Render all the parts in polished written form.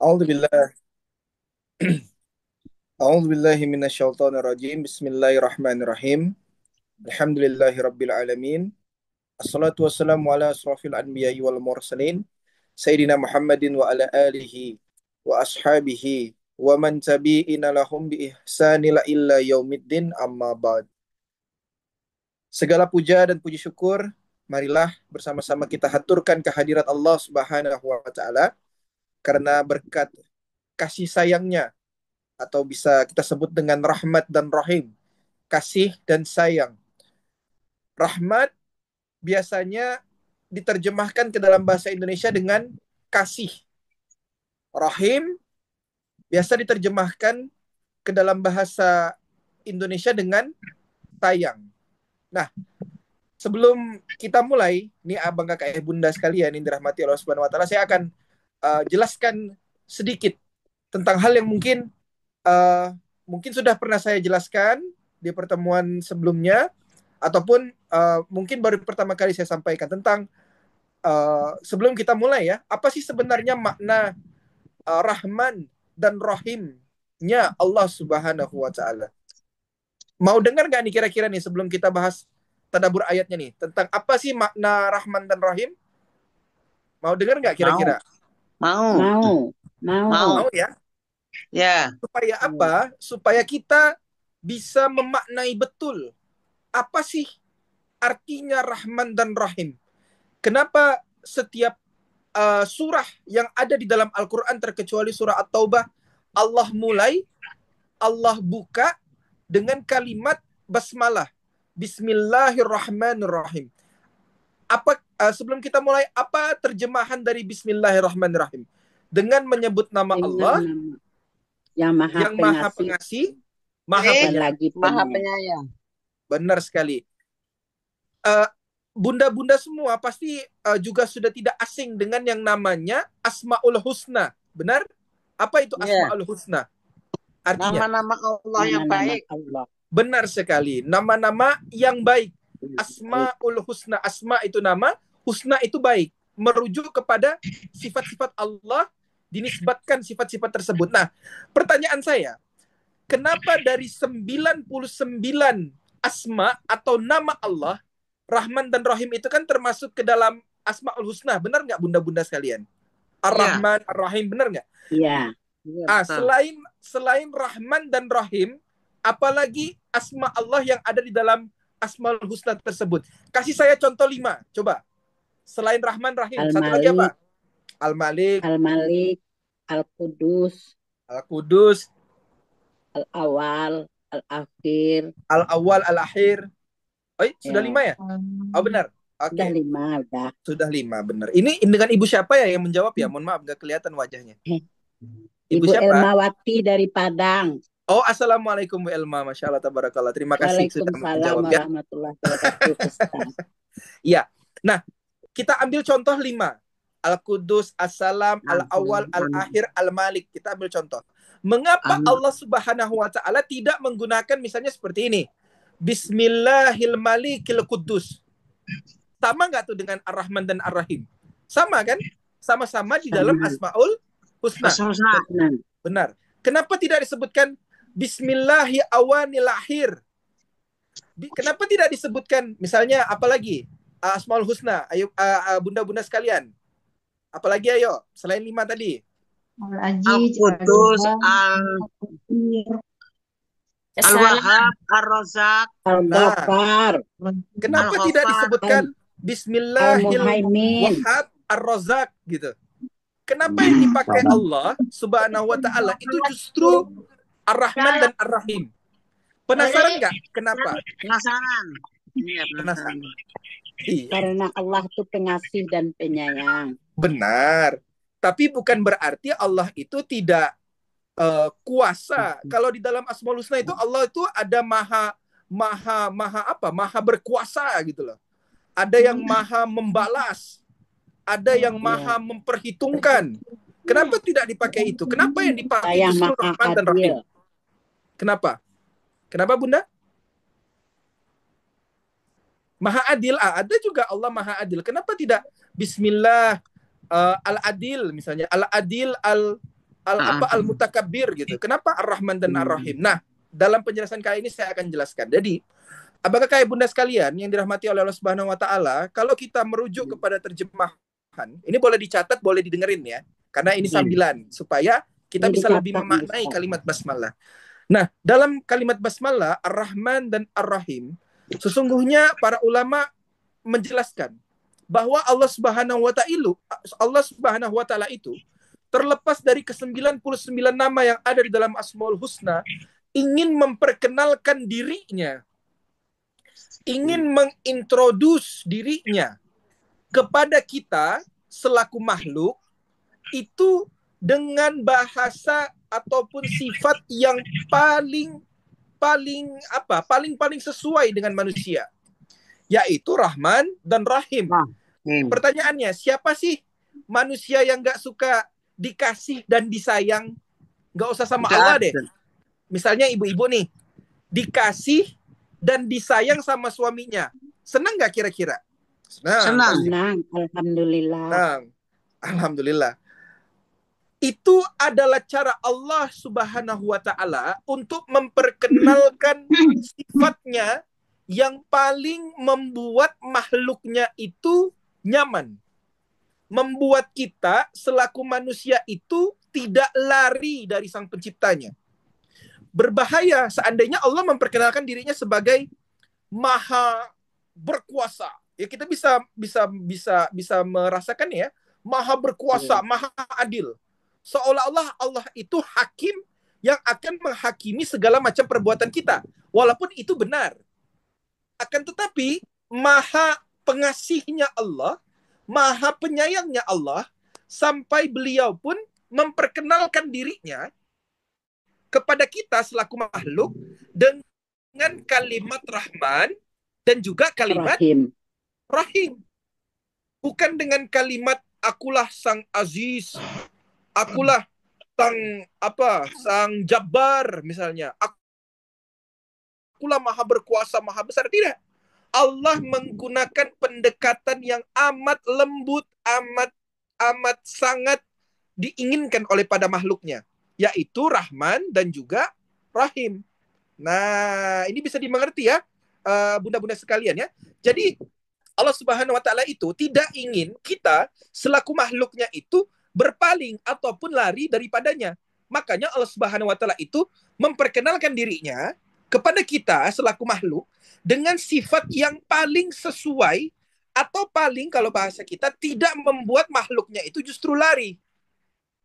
A'udzu billah. A'udzu billahi minasyaitonir rajim. Bismillahirrahmanirrahim. Alhamdulillahirabbil alamin. Assalatu wassalamu ala asrofil anbiya'i wal mursalin. Sayyidina Muhammadin wa ala alihi wa ashabihi wa man tabi'ina lahum bi ihsani la illa yaumiddin amma ba'd. Segala puja dan puji syukur marilah bersama-sama kita haturkan kehadirat Allah Subhanahu wa taala karena berkat kasih sayangnya atau bisa kita sebut dengan rahmat dan rahim, kasih dan sayang. Rahmat biasanya diterjemahkan ke dalam bahasa Indonesia dengan kasih. Rahim biasa diterjemahkan ke dalam bahasa Indonesia dengan sayang. Nah, sebelum kita mulai, nih abang kakak bunda sekalian yang dirahmati Allah Subhanahu wa taala, saya akan jelaskan sedikit tentang hal yang uh, mungkin sudah pernah saya jelaskan di pertemuan sebelumnya ataupun mungkin baru pertama kali saya sampaikan tentang sebelum kita mulai ya, apa sih sebenarnya makna Rahman dan Rahimnya Allah Subhanahu wa taala. Mau dengar nggak nih kira-kira nih sebelum kita bahas tadabbur ayatnya nih tentang apa sih makna Rahman dan Rahim? Mau dengar nggak Mau, kira-kira? mau, Mau, mau. mau. Mau ya? Ya, Supaya apa? Supaya kita bisa memaknai betul apa sih artinya Rahman dan Rahim. Kenapa setiap surah yang ada di dalam Al-Quran terkecuali surah At-Taubah, Allah mulai, Allah buka dengan kalimat basmalah. Bismillahirrahmanirrahim. Apa sebelum kita mulai, apa terjemahan dari Bismillahirrahmanirrahim? Dengan menyebut nama Dengan Allah nama yang maha yang maha pengasih pengasih, maha eh, dan penyayang. lagi maha penyayang. penyayang. Benar sekali. Eh, Bunda-bunda semua pasti juga sudah tidak asing dengan yang namanya Asmaul Husna. Benar? Apa itu Ya, Asmaul Husna? Artinya, nama-nama Allah yang Nama-nama baik. Allah. benar sekali. Nama-nama yang baik. Asmaul Husna. Asma itu nama, husna itu baik. Merujuk kepada sifat-sifat Allah, dinisbatkan sifat-sifat tersebut. Nah, pertanyaan saya, kenapa dari 99 asma atau nama Allah, Rahman dan Rahim itu kan termasuk ke dalam Asmaul Husna. Benar nggak bunda-bunda sekalian? Iya, Ar-Rahman, Ar-Rahim, benar nggak? Iya, iya Ah, betul. selain Rahman dan Rahim, apalagi asma Allah yang ada di dalam Asmaul Husna tersebut. Kasih saya contoh 5, coba. Selain Rahman, Rahim, satu lagi Al-Malik, apa? Al-Malik, Al-Malik, Al-Qudus, Al-Qudus, Al-Awal, Al-Akhir. Al-Awwal, Al-Akhir. Oh, sudah Ya, 5 ya? Oh, benar. udah Oke, 5 udah. sudah 5, benar. Ini dengan ibu siapa ya yang menjawab ya? Mohon maaf, nggak kelihatan wajahnya. Eh, Ibu Ibu siapa? Elmawati dari Padang. Oh, Assalamualaikum Bu Elma. Masya Allah, tabarakallah. Terima kasih sudah Waalaikumsalam menjawab ya. warahmatullahi wabarakatuh, Ustaz. Iya. Nah, kita ambil contoh 5. Al-Qudus, As-Salam, Al-Awwal, Al-Akhir, Al-Malik. Kita ambil contoh. Mengapa Allah Subhanahu wa taala tidak menggunakan misalnya seperti ini? Bismillahil-Malikil Qudus. Sama nggak tuh dengan Ar-Rahman dan Ar-Rahim? Sama kan? Sama-sama di dalam Sama. Asmaul Husna. Husna. Benar. Benar. Kenapa tidak disebutkan Bismillahi awanil akhir? Kenapa tidak disebutkan misalnya apalagi Asmaul Husna? Ayo bunda-bunda sekalian. Apalagi ayo selain 5 tadi. Al-Aziz, Al-Qudus, Al-Ghafur, As-Salam, Al-Wahhab, Ar-Razak, Nah, Al-Ghaffar, kenapa tidak Al-Ghaffar. disebutkan Bismillahil Al-Muhaimin. Wahhab Ar-Razak gitu? Kenapa yang dipakai Allah Subhanahu wa taala itu justru Ar-Rahman dan Ar-Rahim? Penasaran nggak kenapa? Penasaran. Iya, Penasaran. penasaran. Iya, Karena Allah itu pengasih dan penyayang. benar. Tapi bukan berarti Allah itu tidak kuasa. Kalau di dalam Asmaul Husna itu Allah itu ada maha maha maha apa? Maha berkuasa gitu loh. Ada yang maha membalas, ada yang maha Ya. memperhitungkan. Kenapa tidak dipakai itu? Kenapa yang dipakai Saya justru maha Rahman dan Rahim? adil. Kenapa? Kenapa Bunda? Maha adil. Ada juga Allah maha adil. Kenapa tidak Bismillah Al-Adil misalnya? Al-Adil Al-Mutakabbir gitu. Kenapa Ar-Rahman dan Ar-Rahim? Nah, dalam penjelasan kali ini saya akan jelaskan. Jadi, apakah kayak bunda sekalian yang dirahmati oleh Allah Subhanahu wa taala, kalau kita merujuk kepada terjemahan, ini boleh dicatat, boleh didengerin ya. Karena ini sambilan supaya kita Ini bisa dicatat, lebih memaknai Ustaz. kalimat basmalah. Nah, dalam kalimat basmalah Ar-Rahman dan Ar-Rahim, sesungguhnya para ulama menjelaskan bahwa Allah Subhanahu wa taala itu terlepas dari ke-99 nama yang ada di dalam Asmaul Husna, ingin memperkenalkan dirinya, ingin mengintroduce dirinya kepada kita selaku makhluk itu dengan bahasa ataupun sifat yang paling sesuai dengan manusia, yaitu Rahman dan Rahim. Pertanyaannya, siapa sih manusia yang gak suka dikasih dan disayang? Gak usah sama Allah deh. Misalnya ibu-ibu nih, dikasih dan disayang sama suaminya. Senang gak kira-kira? Senang. Senang, alhamdulillah. Senang. Alhamdulillah. Itu adalah cara Allah Subhanahu wa taala untuk memperkenalkan sifatnya yang paling membuat makhluknya itu nyaman. Membuat kita selaku manusia itu tidak lari dari sang penciptanya. Berbahaya seandainya Allah memperkenalkan dirinya sebagai maha berkuasa. Ya, kita bisa merasakan ya, maha berkuasa, maha adil. Seolah-olah Allah itu hakim yang akan menghakimi segala macam perbuatan kita. Walaupun itu benar. Akan tetapi maha pengasihnya Allah, maha penyayangnya Allah, sampai beliau pun memperkenalkan dirinya kepada kita selaku makhluk dengan kalimat Rahman dan juga kalimat Rahim. Bukan dengan kalimat akulah sang aziz, akulah sang Jabbar misalnya. Akulah maha berkuasa, maha besar. Tidak. Allah menggunakan pendekatan yang amat lembut, amat sangat diinginkan oleh pada makhluknya, yaitu Rahman dan juga Rahim. Nah, ini bisa dimengerti ya, bunda-bunda sekalian ya. Jadi Allah Subhanahu wa taala itu tidak ingin kita selaku makhluknya itu berpaling ataupun lari daripadanya. Makanya Allah Subhanahu wa taala itu memperkenalkan dirinya kepada kita selaku makhluk dengan sifat yang paling sesuai, atau paling kalau bahasa kita tidak membuat makhluknya itu justru lari.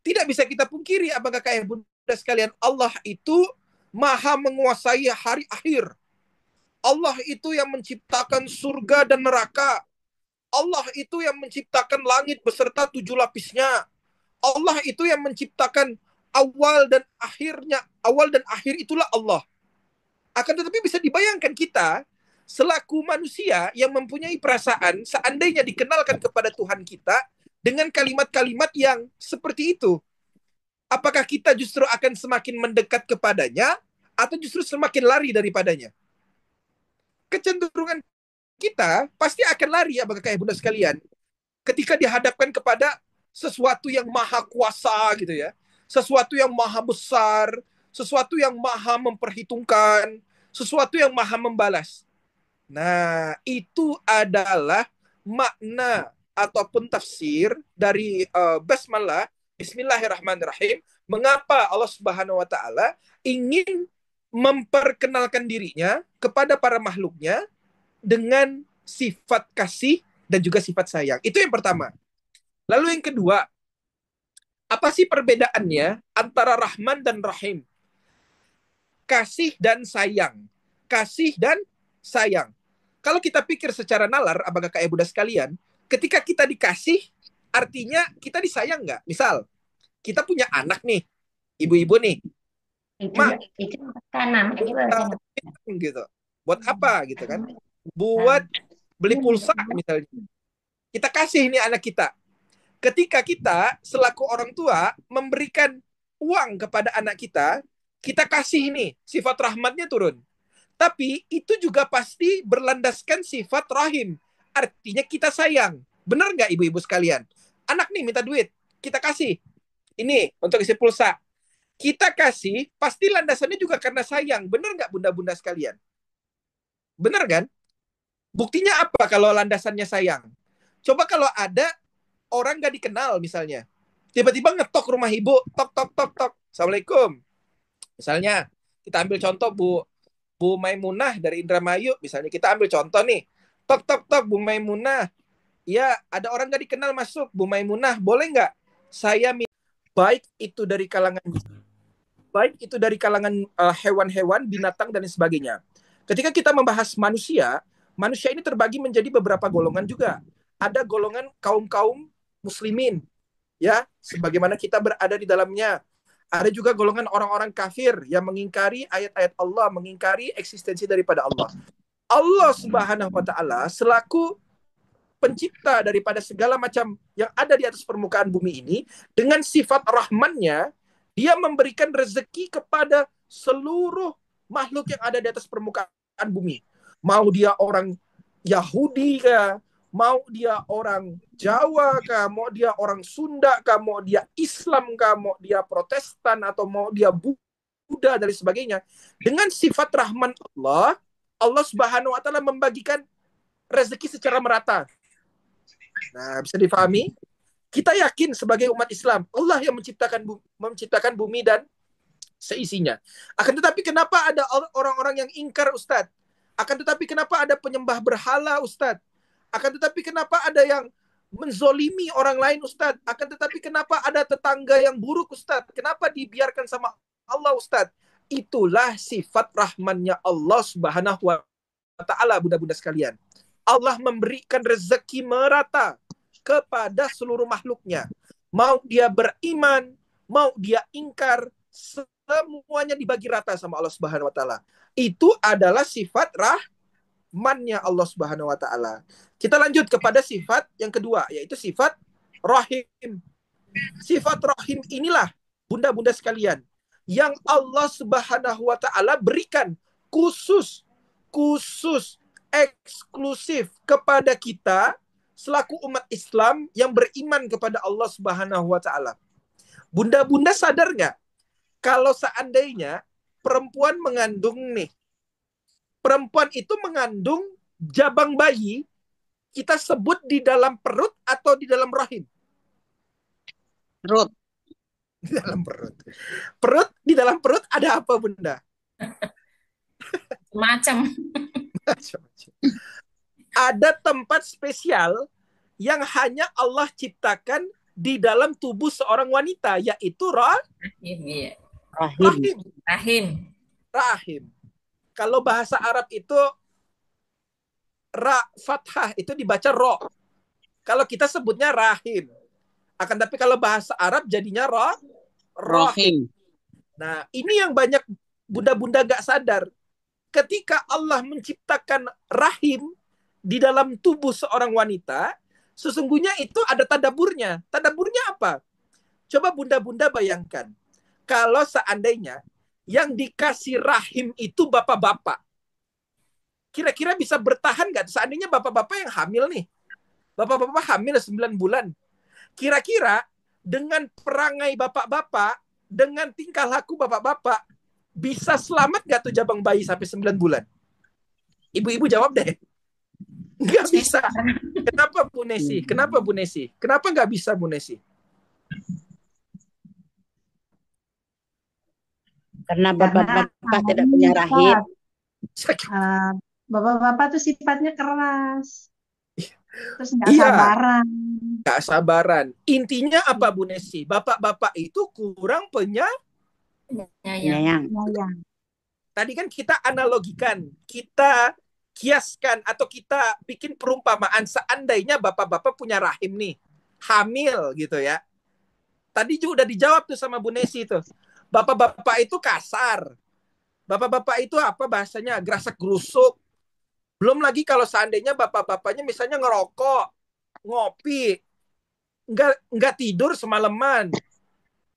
Tidak bisa kita pungkiri, apakah kayak bunda sekalian, Allah itu maha menguasai hari akhir. Allah itu yang menciptakan surga dan neraka. Allah itu yang menciptakan langit beserta 7 lapisnya. Allah itu yang menciptakan awal dan akhirnya. Awal dan akhir itulah Allah. Akan tetapi bisa dibayangkan kita selaku manusia yang mempunyai perasaan, seandainya dikenalkan kepada Tuhan kita dengan kalimat-kalimat yang seperti itu, apakah kita justru akan semakin mendekat kepadanya atau justru semakin lari daripadanya? Kecenderungan kita pasti akan lari, apakah kayak bunda sekalian, ketika dihadapkan kepada sesuatu yang maha kuasa gitu ya, sesuatu yang maha besar, sesuatu yang maha memperhitungkan, sesuatu yang maha membalas. Nah, itu adalah makna ataupun tafsir dari basmalah, Bismillahirrahmanirrahim. Mengapa Allah Subhanahu wa taala ingin memperkenalkan dirinya kepada para makhluknya dengan sifat kasih dan juga sifat sayang. Itu yang pertama. Lalu yang kedua, apa sih perbedaannya antara Rahman dan Rahim? Kasih dan sayang. Kasih dan sayang. Kalau kita pikir secara nalar, apakah kayak bunda sekalian, ketika kita dikasih, artinya kita disayang nggak? Misal, kita punya anak nih, ibu-ibu nih, Mak, itu kanan gitu. Buat apa gitu kan? Buat beli pulsa misalnya. Kita kasih ini anak kita. Ketika kita selaku orang tua memberikan uang kepada anak kita kasih nih, sifat rahmatnya turun. Tapi itu juga pasti berlandaskan sifat rahim. Artinya kita sayang. Benar nggak ibu-ibu sekalian? Anak nih minta duit, kita kasih. Ini untuk isi pulsa. Kita kasih, pasti landasannya juga karena sayang. Benar nggak bunda-bunda sekalian? Benar kan? Buktinya apa kalau landasannya sayang? Coba kalau ada orang nggak dikenal misalnya. Tiba-tiba ngetok rumah ibu. Tok, tok, tok, tok. Assalamualaikum. Misalnya, kita ambil contoh Bu Maimunah dari Indramayu. Misalnya kita ambil contoh nih. Tok, tok, tok, Bu Maimunah. Ya, ada orang nggak dikenal masuk. Bu Maimunah, boleh nggak? Saya baik itu dari kalangan hewan-hewan, binatang, dan sebagainya. Ketika kita membahas manusia, manusia ini terbagi menjadi beberapa golongan juga. Ada golongan kaum-kaum muslimin, ya, sebagaimana kita berada di dalamnya. Ada juga golongan orang-orang kafir yang mengingkari ayat-ayat Allah, mengingkari eksistensi daripada Allah. Allah Subhanahu wa Ta'ala selaku pencipta daripada segala macam yang ada di atas permukaan bumi ini, dengan sifat rahmannya, dia memberikan rezeki kepada seluruh makhluk yang ada di atas permukaan bumi. Mau dia orang Yahudi kah, mau dia orang Jawa kah, mau dia orang Sunda kah, mau dia Islam kah, mau dia Protestan, atau mau dia Buddha, dan sebagainya. Dengan sifat rahman Allah, Allah Subhanahu wa Ta'ala membagikan rezeki secara merata. Nah, bisa difahami? Kita yakin sebagai umat Islam, Allah yang menciptakan bumi dan seisinya. Akan tetapi kenapa ada orang-orang yang ingkar, Ustadz? Akan tetapi kenapa ada penyembah berhala, Ustadz? Akan tetapi kenapa ada yang menzolimi orang lain, Ustadz? Akan tetapi kenapa ada tetangga yang buruk, Ustadz? Kenapa dibiarkan sama Allah, Ustadz? Itulah sifat rahmannya Allah Subhanahu wa Ta'ala, bunda-bunda sekalian. Allah memberikan rezeki merata kepada seluruh makhluknya. Mau dia beriman, mau dia ingkar, semuanya dibagi rata sama Allah Subhanahu wa Ta'ala. Itu adalah sifat rahmannya Allah Subhanahu wa Ta'ala. Kita lanjut kepada sifat yang kedua, yaitu sifat rahim. Sifat rahim inilah, bunda-bunda sekalian, yang Allah Subhanahu wa Ta'ala berikan khusus, eksklusif kepada kita selaku umat Islam yang beriman kepada Allah Subhanahu wa Ta'ala. Bunda-bunda sadar nggak kalau seandainya perempuan mengandung nih, perempuan itu mengandung jabang bayi, kita sebut di dalam perut atau di dalam rahim? Perut. Di dalam perut. Di dalam perut ada apa, bunda? Macam. Ada tempat spesial yang hanya Allah ciptakan di dalam tubuh seorang wanita, yaitu rahim. Kalau bahasa Arab itu ra fathah, itu dibaca ro. Kalau kita sebutnya rahim. Akan tapi kalau bahasa Arab jadinya rahim. Nah, ini yang banyak bunda-bunda gak sadar. Ketika Allah menciptakan rahim di dalam tubuh seorang wanita, sesungguhnya itu ada tadaburnya. Tadaburnya apa? Coba bunda-bunda bayangkan. Kalau seandainya yang dikasih rahim itu bapak-bapak, kira-kira bisa bertahan nggak? Seandainya bapak-bapak yang hamil nih. Bapak-bapak hamil 9 bulan. Kira-kira dengan perangai bapak-bapak, dengan tingkah laku bapak-bapak, bisa selamat nggak tuh jabang bayi sampai 9 bulan? Ibu-ibu jawab deh. Nggak bisa. Kenapa Bu Nesi? Kenapa nggak bisa, Bu Nesi? Karena bapak-bapak tidak punya rahim. Bapak-bapak tuh sifatnya keras. Terus nggak sabaran. Intinya apa, Bu Nesi? Bapak-bapak itu kurang penyayang. Tadi kan kita analogikan, kita kiaskan, atau kita bikin perumpamaan seandainya bapak-bapak punya rahim nih, hamil gitu ya. Tadi juga udah dijawab tuh sama Bu Nesi tuh. Bapak-bapak itu kasar. Bapak-bapak itu apa bahasanya? Gerasak-gerusuk. Belum lagi kalau seandainya bapak-bapaknya misalnya ngerokok, ngopi, nggak tidur semalaman,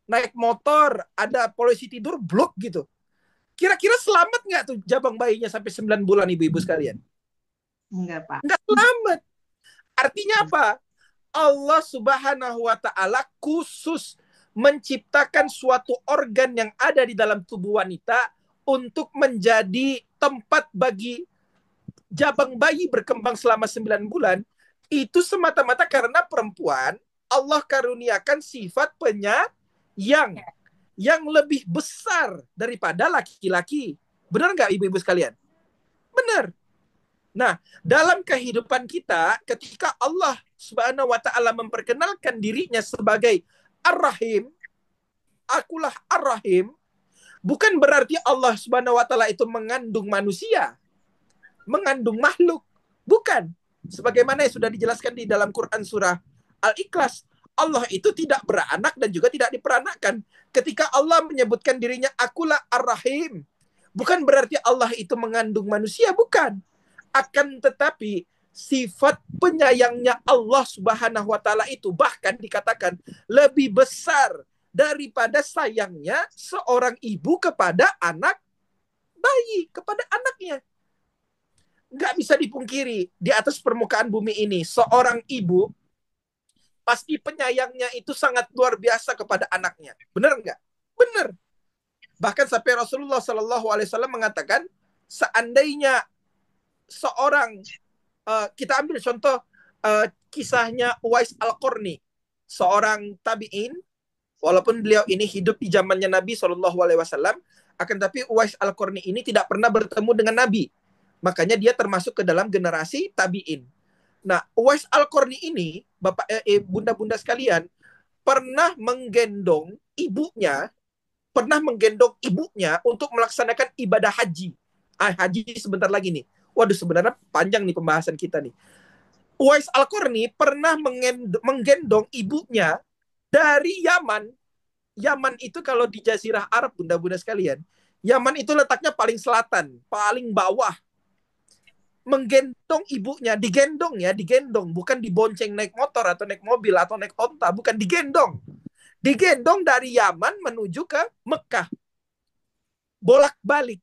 naik motor, ada polisi tidur, blok gitu. Kira-kira selamat nggak tuh jabang bayinya sampai 9 bulan, ibu-ibu sekalian? Enggak, Pak. Nggak selamat. Artinya apa? Allah Subhanahu wa Ta'ala khusus menciptakan suatu organ yang ada di dalam tubuh wanita untuk menjadi tempat bagi jabang bayi berkembang selama 9 bulan, itu semata-mata karena perempuan Allah karuniakan sifat penyayang yang lebih besar daripada laki-laki. Benar nggak ibu-ibu sekalian? Benar. Nah, dalam kehidupan kita, ketika Allah Subhanahu wa Ta'ala memperkenalkan dirinya sebagai Ar-Rahim, akulah Ar-Rahim, bukan berarti Allah Subhanahu wa Ta'ala itu mengandung manusia, mengandung makhluk. Bukan. Sebagaimana yang sudah dijelaskan di dalam Quran surah Al-Ikhlas, Allah itu tidak beranak dan juga tidak diperanakkan. Ketika Allah menyebutkan dirinya akulah Ar-Rahim, bukan berarti Allah itu mengandung manusia, bukan. Akan tetapi sifat penyayangnya Allah Subhanahu wa Ta'ala itu bahkan dikatakan lebih besar daripada sayangnya seorang ibu kepada anak bayi, kepada anaknya. Nggak bisa dipungkiri, di atas permukaan bumi ini seorang ibu pasti penyayangnya itu sangat luar biasa kepada anaknya. Benar nggak? Benar. Bahkan sampai Rasulullah SAW mengatakan, seandainya seorang, kita ambil contoh kisahnya Uwais Al-Qarni, seorang tabi'in, walaupun beliau ini hidup di zamannya Nabi SAW, akan tapi Uwais Al-Qarni ini tidak pernah bertemu dengan Nabi. Makanya dia termasuk ke dalam generasi tabi'in. Nah, Uwais Al-Qarni ini, Bapak bunda-bunda sekalian, pernah menggendong ibunya untuk melaksanakan ibadah haji. Haji sebentar lagi nih. Waduh, sebenarnya panjang nih pembahasan kita nih. Uwais Al-Qarni pernah menggendong ibunya dari Yaman. Yaman itu kalau di Jazirah Arab, bunda-bunda sekalian, Yaman itu letaknya paling selatan, paling bawah. Menggendong ibunya, digendong, bukan dibonceng naik motor atau naik mobil atau naik onta, bukan, digendong dari Yaman menuju ke Mekah, bolak-balik,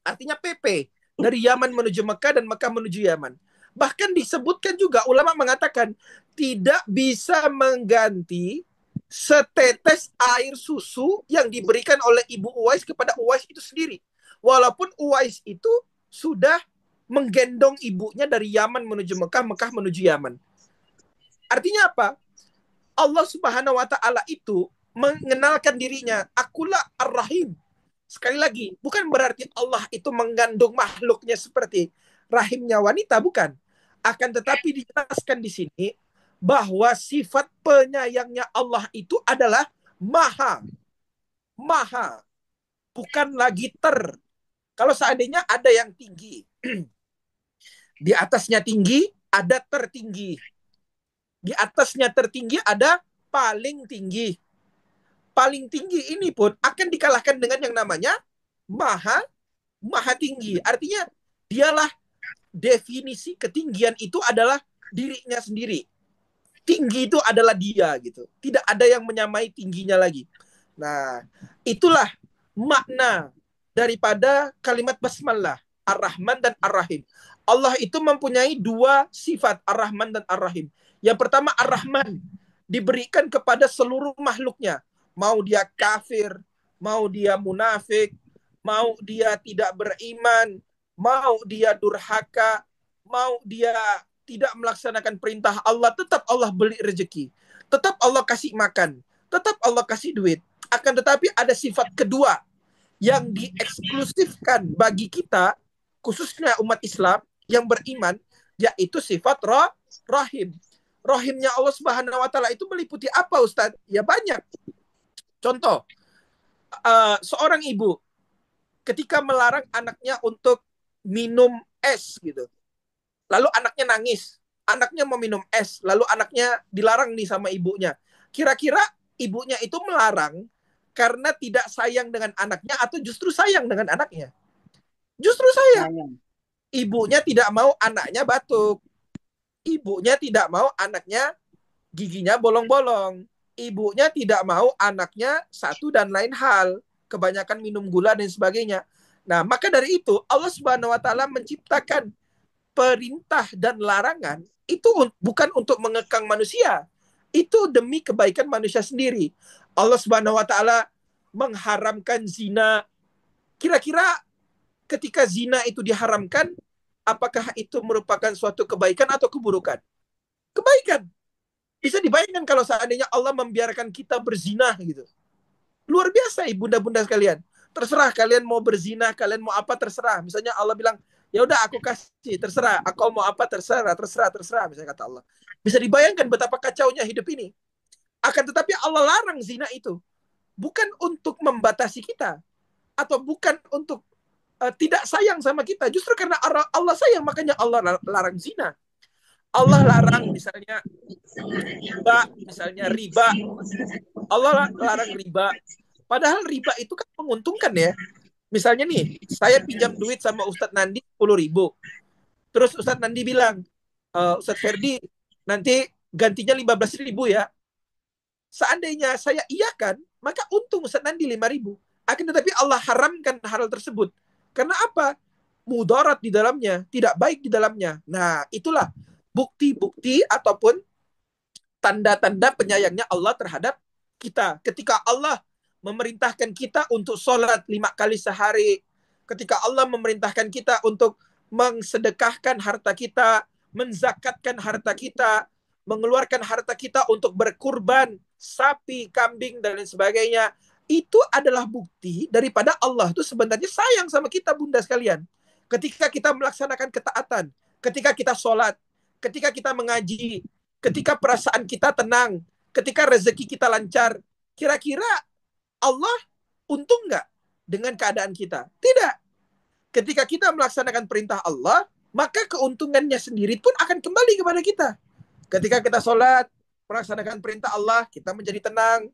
artinya PP, dari Yaman menuju Mekah dan Mekah menuju Yaman. Bahkan disebutkan juga, ulama mengatakan tidak bisa mengganti setetes air susu yang diberikan oleh ibu Uwais kepada Uwais itu sendiri, walaupun Uwais itu sudah menggendong ibunya dari Yaman menuju Mekah, Mekah menuju Yaman. Artinya apa? Allah Subhanahu wa Ta'ala itu mengenalkan dirinya, akulah Ar-Rahim. Sekali lagi, bukan berarti Allah itu mengandung makhluknya seperti rahimnya wanita, bukan. Akan tetapi dijelaskan di sini bahwa sifat penyayangnya Allah itu adalah maha, bukan lagi ter. Kalau seandainya ada yang tinggi, di atasnya tinggi, ada tertinggi. Di atasnya tertinggi, ada paling tinggi. Paling tinggi ini pun akan dikalahkan dengan yang namanya maha tinggi. Artinya dialah definisi ketinggian itu adalah dirinya sendiri. Tinggi itu adalah dia gitu. Tidak ada yang menyamai tingginya lagi. Nah, itulah makna daripada kalimat basmalah, Ar-Rahman dan Ar-Rahim. Allah itu mempunyai dua sifat, Ar-Rahman dan Ar-Rahim. Yang pertama, Ar-Rahman diberikan kepada seluruh makhluknya. Mau dia kafir, mau dia munafik, mau dia tidak beriman, mau dia durhaka, mau dia tidak melaksanakan perintah Allah, tetap Allah beri rezeki, tetap Allah kasih makan, tetap Allah kasih duit. Akan tetapi ada sifat kedua yang dieksklusifkan bagi kita, khususnya umat Islam yang beriman, yaitu sifat rahim. Rahimnya Allah Subhanahu wa Ta'ala itu meliputi apa, Ustaz? Ya banyak. Contoh, seorang ibu ketika melarang anaknya untuk minum es gitu, lalu anaknya nangis, anaknya mau minum es, lalu anaknya dilarang nih sama ibunya. Kira-kira ibunya itu melarang karena tidak sayang dengan anaknya atau justru sayang dengan anaknya? Justru sayang. Ibunya tidak mau anaknya batuk. Ibunya tidak mau anaknya giginya bolong-bolong. Ibunya tidak mau anaknya satu dan lain hal, kebanyakan minum gula dan sebagainya. Nah, maka dari itu Allah Subhanahu wa Ta'ala menciptakan perintah dan larangan itu bukan untuk mengekang manusia, Itu demi kebaikan manusia sendiri. Allah Subhanahu wa taala mengharamkan zina. Kira-kira ketika zina itu diharamkan, apakah itu merupakan suatu kebaikan atau keburukan? Kebaikan. Bisa dibayangkan kalau seandainya Allah membiarkan kita berzina gitu. Luar biasa, bunda-bunda sekalian. Terserah kalian mau berzina, kalian mau apa terserah. Misalnya Allah bilang, ya udah aku kasih, terserah. Aku mau apa terserah. Misalnya kata Allah. Bisa dibayangkan betapa kacaunya hidup ini. Akan tetapi Allah larang zina itu. Bukan untuk membatasi kita. Atau bukan untuk tidak sayang sama kita. Justru karena Allah sayang, makanya Allah larang zina. Allah larang misalnya riba. Allah larang riba. Padahal riba itu kan menguntungkan ya. Misalnya nih, saya pinjam duit sama Ustadz Nandi 10.000. Terus Ustadz Nandi bilang, Ustadz Ferdi, nanti gantinya 15.000 ya. Seandainya saya iyakan, maka untung Ustadz Nandi 5.000. Akan tetapi Allah haramkan hal tersebut. Karena apa? Mudarat di dalamnya, tidak baik di dalamnya. Nah, itulah bukti-bukti ataupun tanda-tanda penyayangnya Allah terhadap kita. Ketika Allah memerintahkan kita untuk sholat 5 kali sehari, ketika Allah memerintahkan kita untuk mengsedekahkan harta kita, menzakatkan harta kita, mengeluarkan harta kita untuk berkurban, sapi, kambing, dan lain sebagainya, itu adalah bukti daripada Allah itu sebenarnya sayang sama kita, bunda sekalian. Ketika kita melaksanakan ketaatan, ketika kita sholat, ketika kita mengaji, ketika perasaan kita tenang, ketika rezeki kita lancar, kira-kira Allah untung nggak dengan keadaan kita? Tidak. Ketika kita melaksanakan perintah Allah, maka keuntungannya sendiri pun akan kembali kepada kita. Ketika kita sholat, melaksanakan perintah Allah, kita menjadi tenang.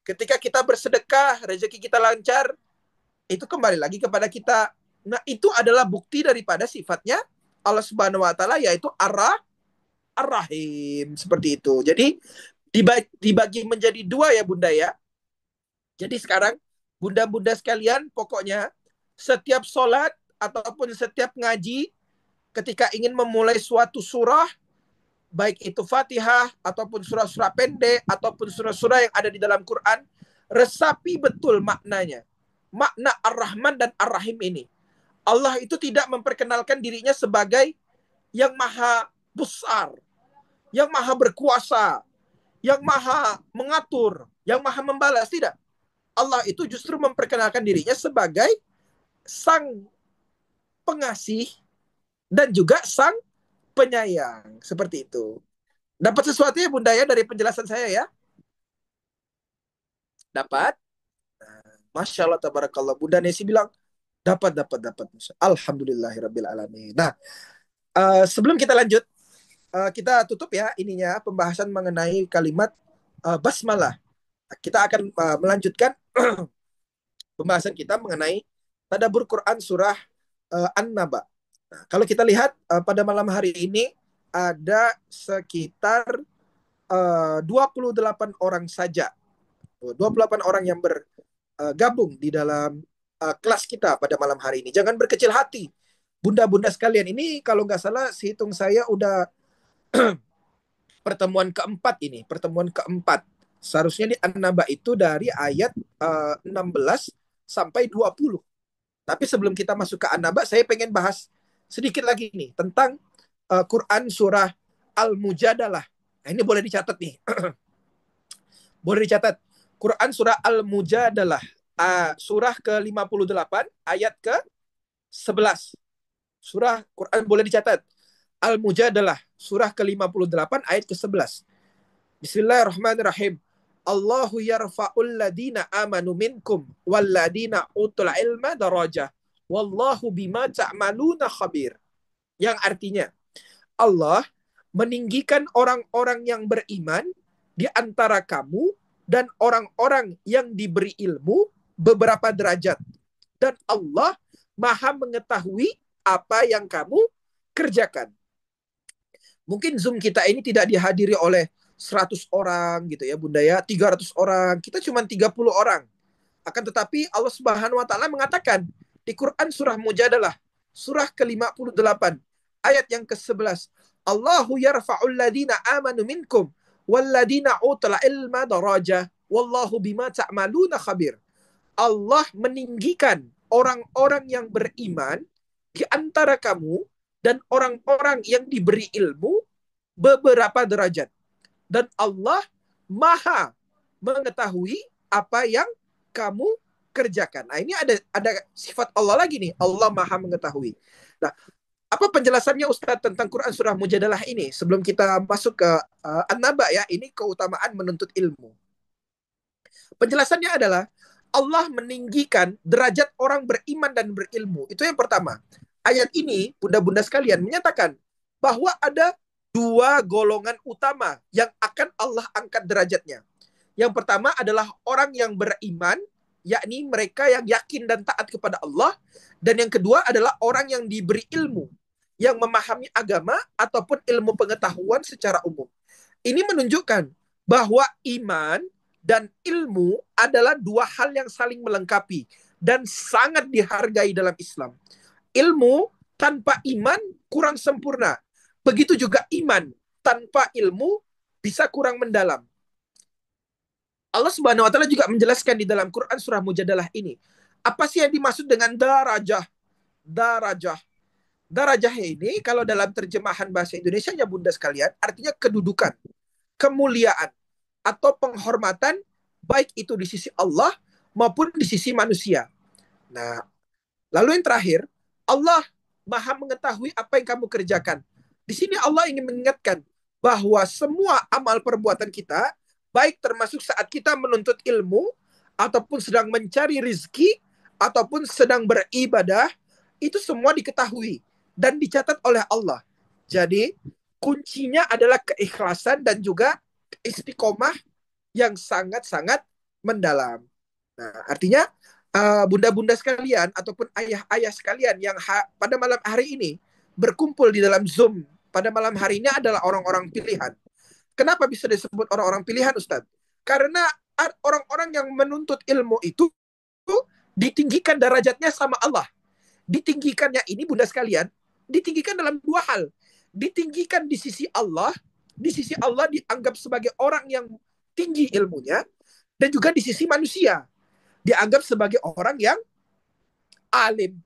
Ketika kita bersedekah, rezeki kita lancar, itu kembali lagi kepada kita. Nah, itu adalah bukti daripada sifatnya Allah Subhanahu wa taala, yaitu Ar-Rahim, seperti itu. Jadi dibagi menjadi 2 ya bunda ya. Jadi sekarang bunda-bunda sekalian, pokoknya setiap sholat ataupun setiap ngaji, ketika ingin memulai suatu surah, baik itu Fatihah ataupun surah-surah pendek ataupun surah-surah yang ada di dalam Quran, resapi betul maknanya. Makna Ar-Rahman dan Ar-Rahim ini. Allah itu tidak memperkenalkan dirinya sebagai yang maha besar, yang maha berkuasa, yang maha mengatur, yang maha membalas. Tidak. Allah itu justru memperkenalkan dirinya sebagai sang pengasih dan juga sang penyayang. Seperti itu. Dapat sesuatu ya bunda ya dari penjelasan saya ya? Dapat? Masya Allah, tabarakallah. Bunda Nesi bilang, dapat. Alhamdulillahirrabbilalamin. Nah, sebelum kita lanjut, kita tutup ya ininya, pembahasan mengenai kalimat basmalah. Kita akan melanjutkan pembahasan kita mengenai tadabbur Quran surah An-Naba. Nah, kalau kita lihat pada malam hari ini ada sekitar 28 orang saja. 28 orang yang bergabung di dalam kelas kita pada malam hari ini. Jangan berkecil hati. Bunda-bunda sekalian, ini kalau nggak salah hitung saya udah pertemuan keempat ini. Pertemuan keempat. Seharusnya di An-Naba itu dari ayat 16 sampai 20. Tapi sebelum kita masuk ke An-Naba, saya pengen bahas sedikit lagi nih tentang Quran surah Al-Mujadalah. Nah, ini boleh dicatat nih. Boleh dicatat. Quran surah Al-Mujadalah. Surah ke-58 ayat ke-11. Surah Quran boleh dicatat. Al-Mujadalah. Surah ke-58 ayat ke-11. Bismillahirrahmanirrahim. Allahu yarfa'ul ladina amanu minkum walladina utul ilma darajah. Wallahu bima ta'maluna khabir. Yang artinya, Allah meninggikan orang-orang yang beriman di antara kamu dan orang-orang yang diberi ilmu beberapa derajat. Dan Allah Maha mengetahui apa yang kamu kerjakan. Mungkin Zoom kita ini tidak dihadiri oleh 100 orang gitu ya Bunda ya, 300 orang. Kita cuma 30 orang. Akan tetapi Allah Subhanahu wa taala mengatakan di Quran surah Mujadalah, surah ke-58, ayat yang ke-11. Allahu yarfa'ul ladina amanu minkum Walladina utul ilma darajah wallahu bima ta'maluna khabir. Allah meninggikan orang-orang yang beriman di antara kamu dan orang-orang yang diberi ilmu beberapa derajat. Dan Allah Maha mengetahui apa yang kamu kerjakan. Nah, ini ada sifat Allah lagi nih. Allah Maha mengetahui. Nah, apa penjelasannya Ustadz tentang Quran surah Mujadalah ini? Sebelum kita masuk ke An-Naba ya, ini keutamaan menuntut ilmu. Penjelasannya adalah Allah meninggikan derajat orang beriman dan berilmu. Itu yang pertama. Ayat ini, bunda-bunda sekalian, menyatakan bahwa ada dua golongan utama yang akan Allah angkat derajatnya. Yang pertama adalah orang yang beriman, yakni mereka yang yakin dan taat kepada Allah. Dan yang kedua adalah orang yang diberi ilmu, yang memahami agama ataupun ilmu pengetahuan secara umum. Ini menunjukkan bahwa iman dan ilmu adalah dua hal yang saling melengkapi dan sangat dihargai dalam Islam. Ilmu tanpa iman kurang sempurna. Begitu juga iman tanpa ilmu bisa kurang mendalam. Allah Subhanahu wa taala juga menjelaskan di dalam Quran surah Mujadalah ini. Apa sih yang dimaksud dengan darajah? Darajah. Darajah ini kalau dalam terjemahan bahasa Indonesia ya bunda sekalian, artinya kedudukan, kemuliaan, atau penghormatan, baik itu di sisi Allah maupun di sisi manusia. Nah, lalu yang terakhir, Allah Maha mengetahui apa yang kamu kerjakan. Di sini Allah ingin mengingatkan bahwa semua amal perbuatan kita, baik termasuk saat kita menuntut ilmu, ataupun sedang mencari rizki, ataupun sedang beribadah, itu semua diketahui dan dicatat oleh Allah. Jadi, kuncinya adalah keikhlasan dan juga istiqomah yang sangat-sangat mendalam. Nah, artinya bunda-bunda sekalian ataupun ayah-ayah sekalian yang pada malam hari ini berkumpul di dalam Zoom pada malam hari ini adalah orang-orang pilihan. Kenapa bisa disebut orang-orang pilihan, Ustadz? Karena orang-orang yang menuntut ilmu itu ditinggikan derajatnya sama Allah. Ditinggikannya ini, bunda sekalian, ditinggikan dalam dua hal. Ditinggikan di sisi Allah dianggap sebagai orang yang tinggi ilmunya, dan juga di sisi manusia dianggap sebagai orang yang alim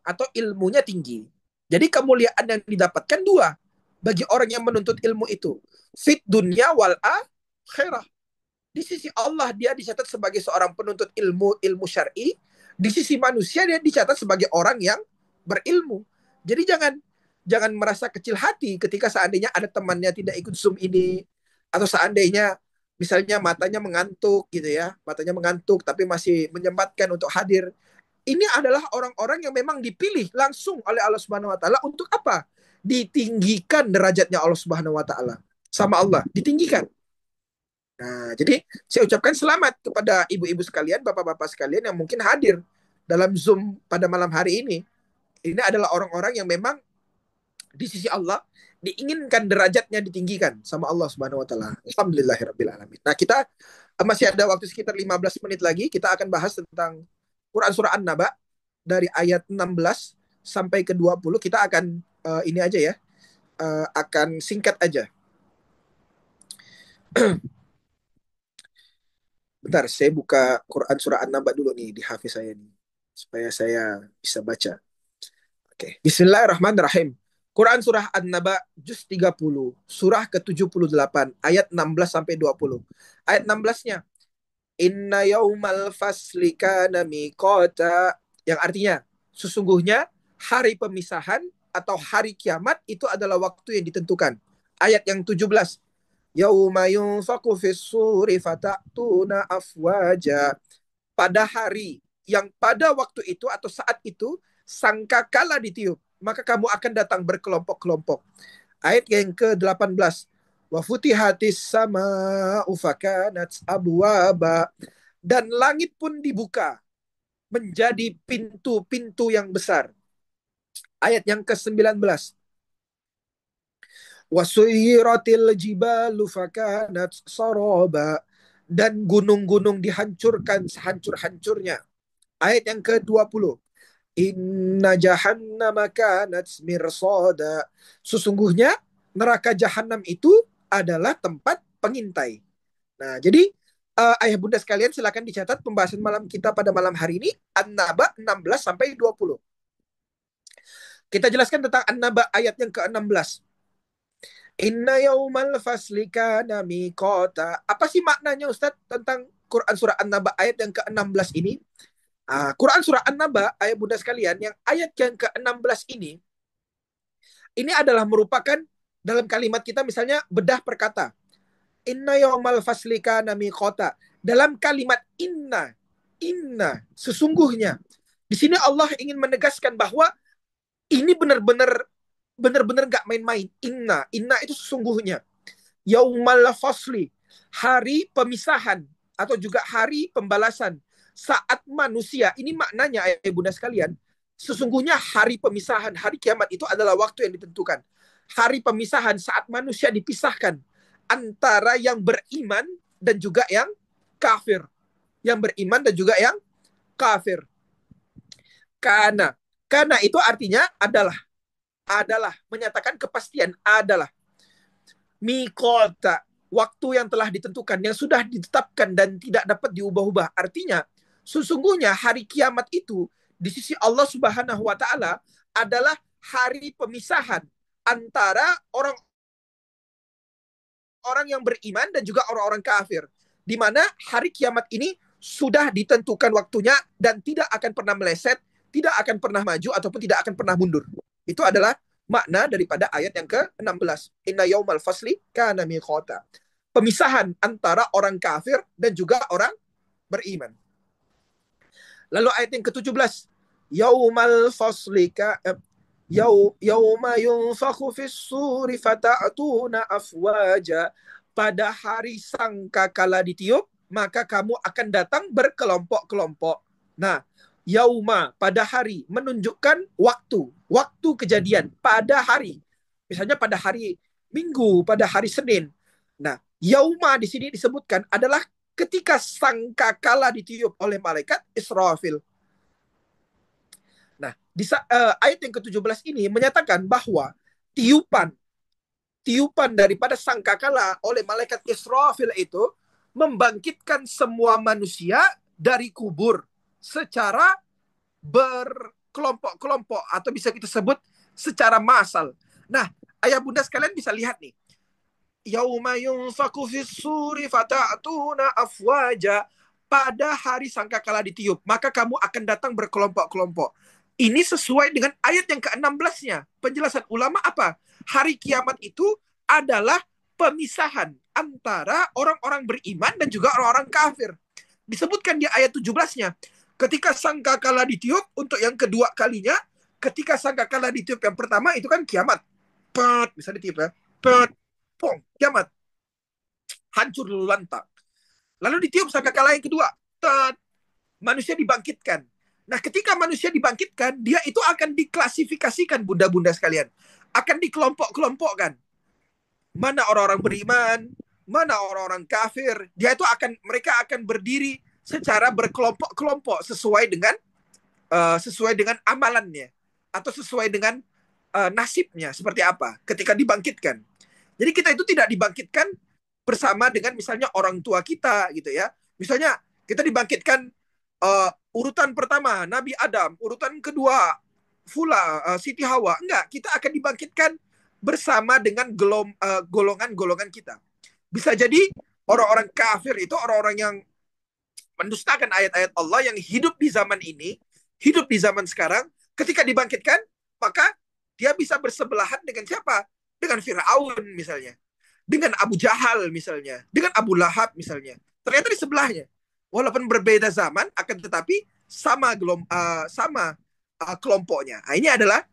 atau ilmunya tinggi. Jadi kemuliaan yang didapatkan dua bagi orang yang menuntut ilmu itu, fit dunya wal akhirah. Di sisi Allah dia dicatat sebagai seorang penuntut ilmu syar'i, di sisi manusia dia dicatat sebagai orang yang berilmu. Jadi jangan merasa kecil hati ketika seandainya ada temannya tidak ikut Zoom ini, atau seandainya misalnya matanya mengantuk gitu ya, matanya mengantuk tapi masih menyempatkan untuk hadir. Ini adalah orang-orang yang memang dipilih langsung oleh Allah Subhanahu wa taala untuk apa? Ditinggikan derajatnya Allah Subhanahu wa taala. Sama Allah, ditinggikan. Nah, jadi saya ucapkan selamat kepada ibu-ibu sekalian, bapak-bapak sekalian yang mungkin hadir dalam Zoom pada malam hari ini. Ini adalah orang-orang yang memang di sisi Allah diinginkan derajatnya ditinggikan sama Allah Subhanahu wa taala. Alhamdulillahirabbil alamin. Nah, kita masih ada waktu sekitar 15 menit lagi, kita akan bahas tentang Quran surah An-Naba dari ayat 16 sampai ke 20. Kita akan ini aja ya. Akan singkat aja. Bentar, saya buka Quran surah An-Naba dulu nih di hafiz saya nih supaya saya bisa baca. Oke. Bismillahirrahmanirrahim. Quran surah An-Naba juz 30, surah ke-78 ayat 16 sampai 20. Ayat 16-nya, Inna yaumal fasli kana miqata, yang artinya sesungguhnya hari pemisahan atau hari kiamat itu adalah waktu yang ditentukan. Ayat yang 17, yauma yunfaqu fis-suri fatatuna afwaja, pada hari yang pada waktu itu atau saat itu sangkakala ditiup, maka kamu akan datang berkelompok-kelompok. Ayat yang ke-18, wa futihatis sama'u fakanat abwaba, dan langit pun dibuka menjadi pintu-pintu yang besar. Ayat yang ke-19, wa suyiratil jibalu fakanat saraba, dan gunung-gunung dihancurkan sehancur-hancurnya. Ayat yang ke-20, inna jahannama kanat mirsada, sesungguhnya neraka jahanam itu adalah tempat pengintai. Nah, jadi ayah bunda sekalian silakan dicatat pembahasan malam kita pada malam hari ini An-Naba 16 sampai 20. Kita jelaskan tentang An-Naba ayat yang ke-16. Inna yaumal fasli kana miqata. Apa sih maknanya Ustaz tentang Quran surah An-Naba ayat yang ke-16 ini? Quran surah An-Naba ayat bunda sekalian yang ayat yang ke-16 ini adalah merupakan dalam kalimat kita misalnya bedah perkata. Inna yaumal fasli kana miqata. Dalam kalimat inna sesungguhnya. Di sini Allah ingin menegaskan bahwa ini benar-benar gak main-main. Inna itu sesungguhnya. Yaumal fasli, hari pemisahan atau juga hari pembalasan. Saat manusia, ini maknanya ayah bunda sekalian, sesungguhnya hari pemisahan, hari kiamat itu adalah waktu yang ditentukan. Hari pemisahan saat manusia dipisahkan antara yang beriman dan juga yang kafir. Yang beriman dan juga yang kafir. Karena itu artinya adalah menyatakan kepastian adalah miqata, waktu yang telah ditentukan, yang sudah ditetapkan dan tidak dapat diubah-ubah. Artinya sesungguhnya hari kiamat itu di sisi Allah Subhanahu wa taala adalah hari pemisahan antara orang yang beriman dan juga orang-orang kafir, di mana hari kiamat ini sudah ditentukan waktunya dan tidak akan pernah meleset, tidak akan pernah maju ataupun tidak akan pernah mundur. Itu adalah makna daripada ayat yang ke-16. Inna yaumal fasli kana miqata. Pemisahan antara orang kafir dan juga orang beriman. Lalu ayat yang ke-17. Yaumal fasli yauma yunfakhu fis suri fata'tuna afwaja. Pada hari sangkakala ditiup, maka kamu akan datang berkelompok-kelompok. Nah, yauma, pada hari, menunjukkan waktu kejadian, pada hari. Misalnya pada hari Minggu, pada hari Senin. Nah, yauma di sini disebutkan adalah ketika sangkakala ditiup oleh malaikat Israfil. Nah, di ayat yang ke-17 ini menyatakan bahwa tiupan daripada sangkakala oleh malaikat Israfil itu membangkitkan semua manusia dari kubur secara berkelompok-kelompok atau bisa kita sebut secara massal. Nah, ayah bunda sekalian bisa lihat nih. Yauma yunfaku fis suri fata'tuna afwaja. Pada hari sangkakala ditiup, maka kamu akan datang berkelompok-kelompok. Ini sesuai dengan ayat yang ke-16-nya. Penjelasan ulama apa? Hari kiamat itu adalah pemisahan antara orang-orang beriman dan juga orang-orang kafir. Disebutkan di ayat 17-nya. Ketika sangkakala ditiup untuk yang kedua kalinya, ketika sangkakala ditiup yang pertama itu kan kiamat. Pet, bisa ditiup ya. Pet, pong, kiamat. Hancur lulu lantak. Lalu ditiup sangkakala yang kedua. Tet, manusia dibangkitkan. Nah, ketika manusia dibangkitkan, dia itu akan diklasifikasikan, bunda-bunda sekalian. Akan dikelompok-kelompokkan. Mana orang-orang beriman, mana orang-orang kafir. Mereka akan berdiri secara berkelompok-kelompok sesuai dengan amalannya atau sesuai dengan nasibnya seperti apa ketika dibangkitkan. Jadi kita itu tidak dibangkitkan bersama dengan misalnya orang tua kita gitu ya. Misalnya kita dibangkitkan urutan pertama Nabi Adam, urutan kedua Siti Hawa. Enggak, kita akan dibangkitkan bersama dengan golongan-golongan kita. Bisa jadi orang-orang kafir itu orang-orang yang mendustakan ayat-ayat Allah, yang hidup di zaman ini, hidup di zaman sekarang. Ketika dibangkitkan, maka dia bisa bersebelahan dengan siapa? Dengan Fir'aun misalnya, dengan Abu Jahal misalnya, dengan Abu Lahab misalnya. Ternyata di sebelahnya. Walaupun berbeda zaman, akan tetapi sama kelompoknya. Nah, ini adalah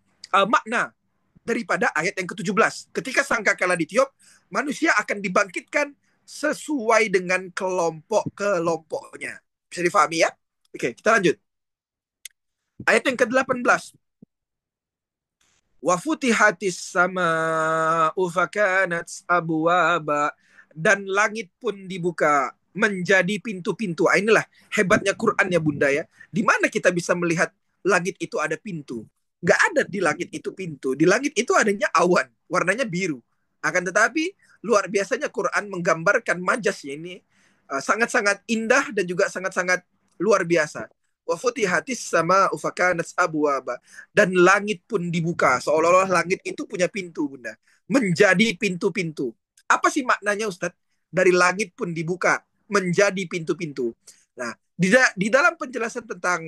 makna daripada ayat yang ke-17. Ketika sangkakala ditiup, manusia akan dibangkitkan sesuai dengan kelompok-kelompoknya. Bisa difahami ya? Oke, kita lanjut. Ayat yang ke-18. Wa futihatis sama'u fakanat abwaba. Dan langit pun dibuka menjadi pintu-pintu. Inilah hebatnya Quran ya bunda ya. Di mana kita bisa melihat langit itu ada pintu? Nggak ada di langit itu pintu. Di langit itu adanya awan, warnanya biru. Akan tetapi luar biasanya Quran menggambarkan majasnya ini sangat-sangat indah dan juga sangat-sangat luar biasa. Wa futihatis sama ufakanat abwaba, dan langit pun dibuka, seolah-olah langit itu punya pintu, Bunda, menjadi pintu-pintu. Apa sih maknanya, Ustadz? Dari langit pun dibuka menjadi pintu-pintu. Nah, di dalam penjelasan tentang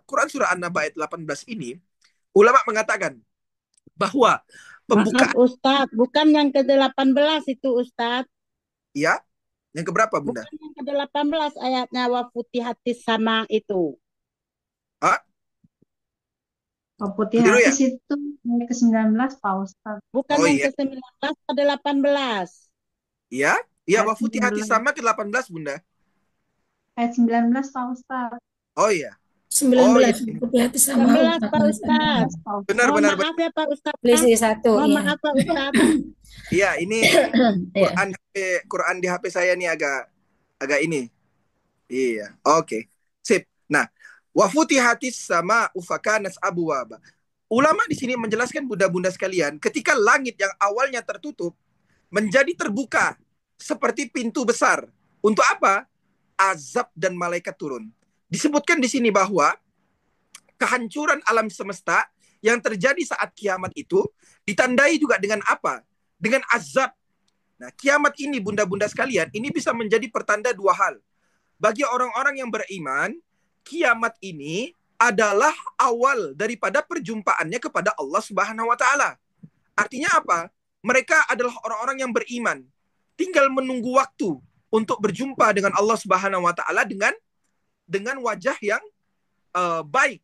Quran surah An-Naba ayat 18 ini, ulama mengatakan bahwa pembukaan, Maaf Ustadz, bukan yang ke-18 itu Ustadz. ya, yang keberapa, Bunda? Bukan yang ke-18 ayatnya wa futihatis sama itu. Ah, Oh, putih keliru ya? hati itu yang ke-19 Pak Ustadz. Bukan Oh yang iya, ke-19, ke-18. iya, iya, Ayat wa futihati 19. sama ke-18, Bunda. Ayat 19 Pak Ustadz. Oh iya, oh iya, 19 putih hati sama 19 Pak upakan Ustadz. 19 Pak Ustadz. benar, Mohon benar, maaf benar. ya Pak Ustadz. selisih 1 Mohon ya. maaf Pak Ustadz. Iya, ini Ya. Quran di HP saya nih agak ini. Iya, oke. Sip. Nah, wa futihatis sama ufakanas abwaba. Ulama di sini menjelaskan, bunda-bunda sekalian, ketika langit yang awalnya tertutup menjadi terbuka seperti pintu besar. Untuk apa? Azab dan malaikat turun. Disebutkan di sini bahwa kehancuran alam semesta yang terjadi saat kiamat itu ditandai juga dengan apa? Dengan azab. Nah, kiamat ini, bunda-bunda sekalian, ini bisa menjadi pertanda dua hal. Bagi orang-orang yang beriman, kiamat ini adalah awal daripada perjumpaannya kepada Allah Subhanahu wa taala. Artinya apa? Mereka adalah orang-orang yang beriman, tinggal menunggu waktu untuk berjumpa dengan Allah Subhanahu wa taala dengan wajah yang baik.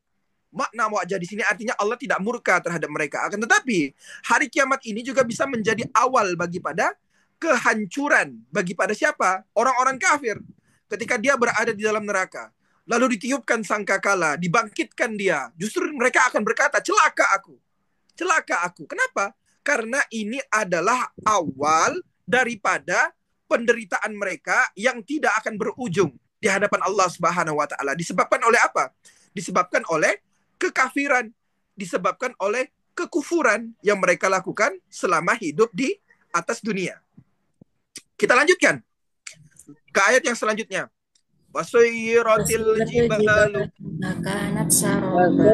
Makna wajah di sini artinya Allah tidak murka terhadap mereka. Akan tetapi hari kiamat ini juga bisa menjadi awal bagi pada kehancuran bagi pada siapa? Orang-orang kafir. Ketika dia berada di dalam neraka, lalu ditiupkan sangkakala, dibangkitkan dia, justru mereka akan berkata, celaka aku. Celaka aku. Kenapa? Karena ini adalah awal daripada penderitaan mereka yang tidak akan berujung di hadapan Allah Subhanahu wa taala. Disebabkan oleh apa? Disebabkan oleh kekafiran, disebabkan oleh kekufuran yang mereka lakukan selama hidup di atas dunia. Kita lanjutkan ke ayat yang selanjutnya. Wasuyiratil jibalu Fakanat saroba.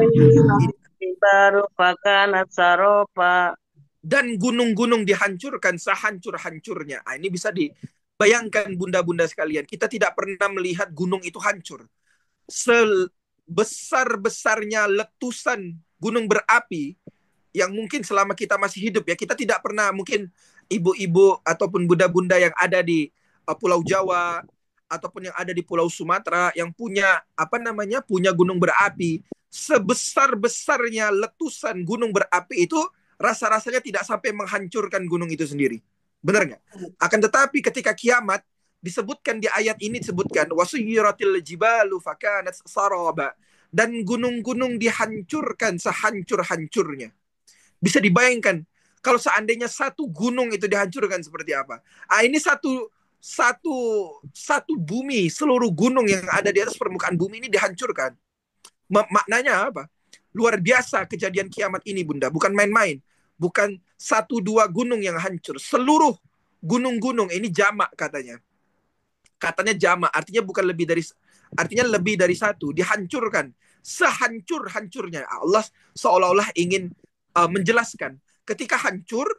Baru fakanat saroba. Dan gunung-gunung dihancurkan sehancur-hancurnya. Nah, ini bisa dibayangkan bunda-bunda sekalian. Kita tidak pernah melihat gunung itu hancur. Sebesar-besarnya letusan gunung berapi yang mungkin selama kita masih hidup ya, kita tidak pernah, mungkin ibu-ibu ataupun bunda-bunda yang ada di Pulau Jawa ataupun yang ada di Pulau Sumatera yang punya punya gunung berapi, sebesar-besarnya letusan gunung berapi itu rasa-rasanya tidak sampai menghancurkan gunung itu sendiri. Benar nggak? Akan tetapi ketika kiamat disebutkan di ayat ini, disebutkan wasuyiratil jibalu fakanat saraba, dan gunung-gunung dihancurkan sehancur-hancurnya. Bisa dibayangkan kalau seandainya satu gunung itu dihancurkan seperti apa. Ini satu bumi, seluruh gunung yang ada di atas permukaan bumi ini dihancurkan. Maknanya apa? Luar biasa kejadian kiamat ini, bunda. Bukan main-main. Bukan 1-2 gunung yang hancur. Seluruh gunung-gunung ini jamak katanya. Katanya jamak, artinya bukan lebih dari, artinya lebih dari satu, dihancurkan sehancur-hancurnya. Allah seolah-olah ingin menjelaskan ketika hancur